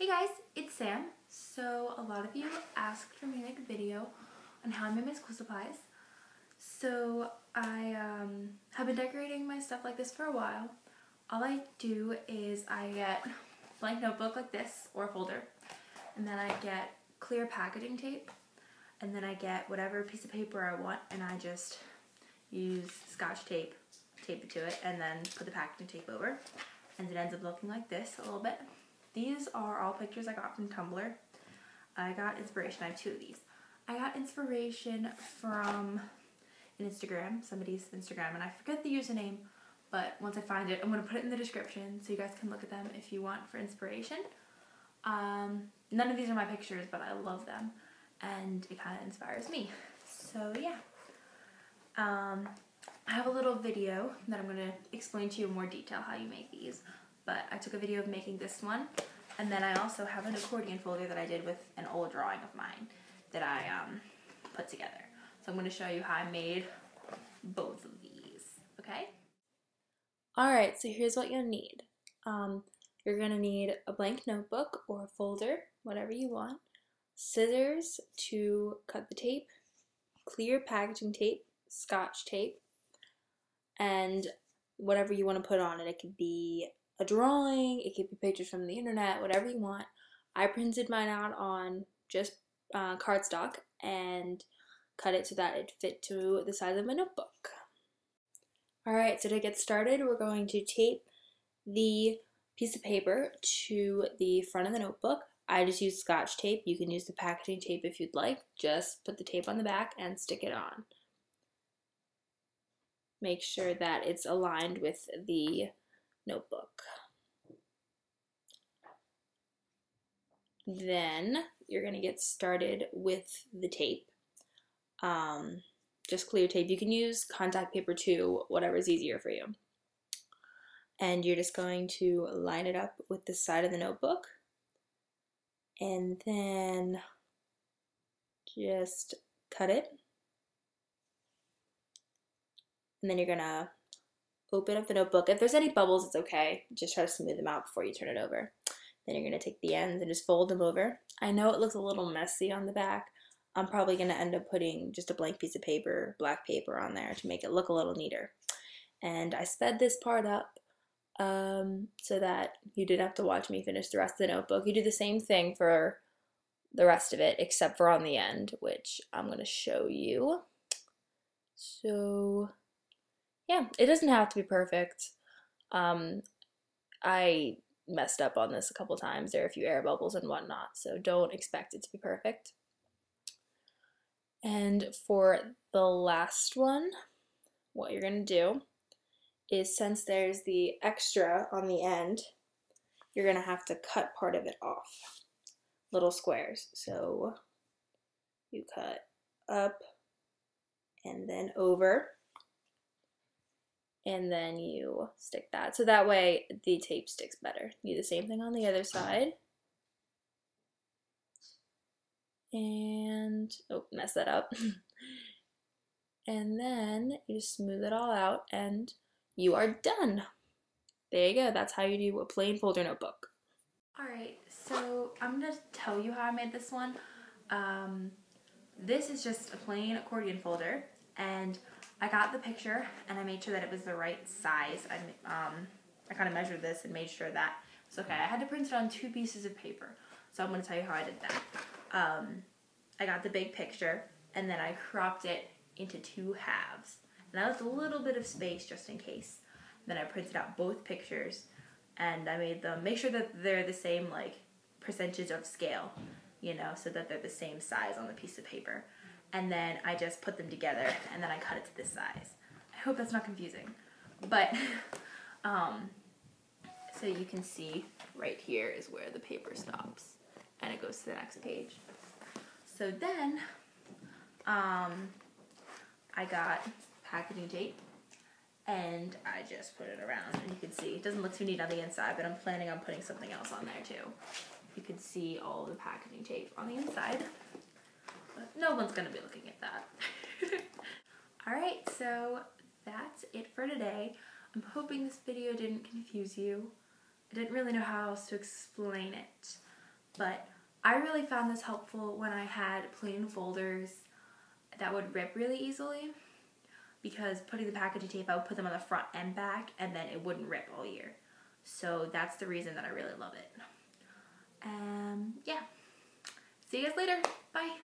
Hey guys, it's Sam. So a lot of you asked for me to make a video on how I made my school supplies. So I have been decorating my stuff like this for a while. All I do is I get a blank notebook like this or a folder, and then I get clear packaging tape, and then I get whatever piece of paper I want, and I just use Scotch tape, tape it to it, and then put the packaging tape over, and it ends up looking like this a little bit. These are all pictures I got from Tumblr. I got inspiration. I have two of these. I got inspiration from an Instagram, somebody's Instagram, and I forget the username, but once I find it, I'm going to put it in the description so you guys can look at them if you want for inspiration. None of these are my pictures, but I love them, and it kind of inspires me. So yeah. I have a little video that I'm going to explain to you in more detail how you make these. But I took a video of making this one, and then I also have an accordion folder that I did with an old drawing of mine that I put together. So I'm going to show you how I made both of these, okay? Alright, so here's what you'll need. You're going to need a blank notebook or a folder, whatever you want, scissors to cut the tape, clear packaging tape, Scotch tape, and whatever you want to put on it. It could be a drawing, it could be pictures from the internet, whatever you want. I printed mine out on just cardstock and cut it so that it fit to the size of my notebook. Alright, so to get started, we're going to tape the piece of paper to the front of the notebook. I just use Scotch tape. You can use the packaging tape if you'd like. Just put the tape on the back and stick it on. Make sure that it's aligned with the notebook. Then you're going to get started with the tape. Just clear tape. You can use contact paper too, whatever is easier for you. And you're just going to line it up with the side of the notebook. And then just cut it. And then you're going to open up the notebook. If there's any bubbles, it's okay. Just try to smooth them out before you turn it over. Then you're going to take the ends and just fold them over. I know it looks a little messy on the back. I'm probably going to end up putting just a blank piece of paper, black paper on there to make it look a little neater. And I sped this part up so that you didn't have to watch me finish the rest of the notebook. You do the same thing for the rest of it, except for on the end, which I'm going to show you. So yeah, it doesn't have to be perfect. I messed up on this a couple times. There are a few air bubbles and whatnot, so don't expect it to be perfect. And for the last one, what you're going to do is, since there's the extra on the end, you're going to have to cut part of it off. Little squares. So you cut up and then over. And then you stick that. So that way the tape sticks better. You do the same thing on the other side. And, oh, mess that up. And then you just smooth it all out and you are done. There you go. That's how you do a plain folder notebook. Alright, so I'm going to tell you how I made this one. This is just a plain accordion folder, and I got the picture and I made sure that it was the right size. I kind of measured this and made sure that it's okay. I had to print it on 2 pieces of paper, so I'm going to tell you how I did that. I got the big picture and then I cropped it into 2 halves. And I left a little bit of space just in case. Then I printed out both pictures and I made them, make sure that they're the same like percentage of scale, you know, so that they're the same size on the piece of paper. And then I just put them together and then I cut it to this size. I hope that's not confusing. But, so you can see right here is where the paper stops and it goes to the next page. So then, I got packaging tape and I just put it around, and you can see it doesn't look too neat on the inside, but I'm planning on putting something else on there too. You can see all the packaging tape on the inside. No one's going to be looking at that. Alright, so that's it for today. I'm hoping this video didn't confuse you. I didn't really know how else to explain it. but I really found this helpful when I had plain folders that would rip really easily, because putting the packaging tape, I would put them on the front and back, and then it wouldn't rip all year. So that's the reason that I really love it. Yeah. See you guys later. Bye.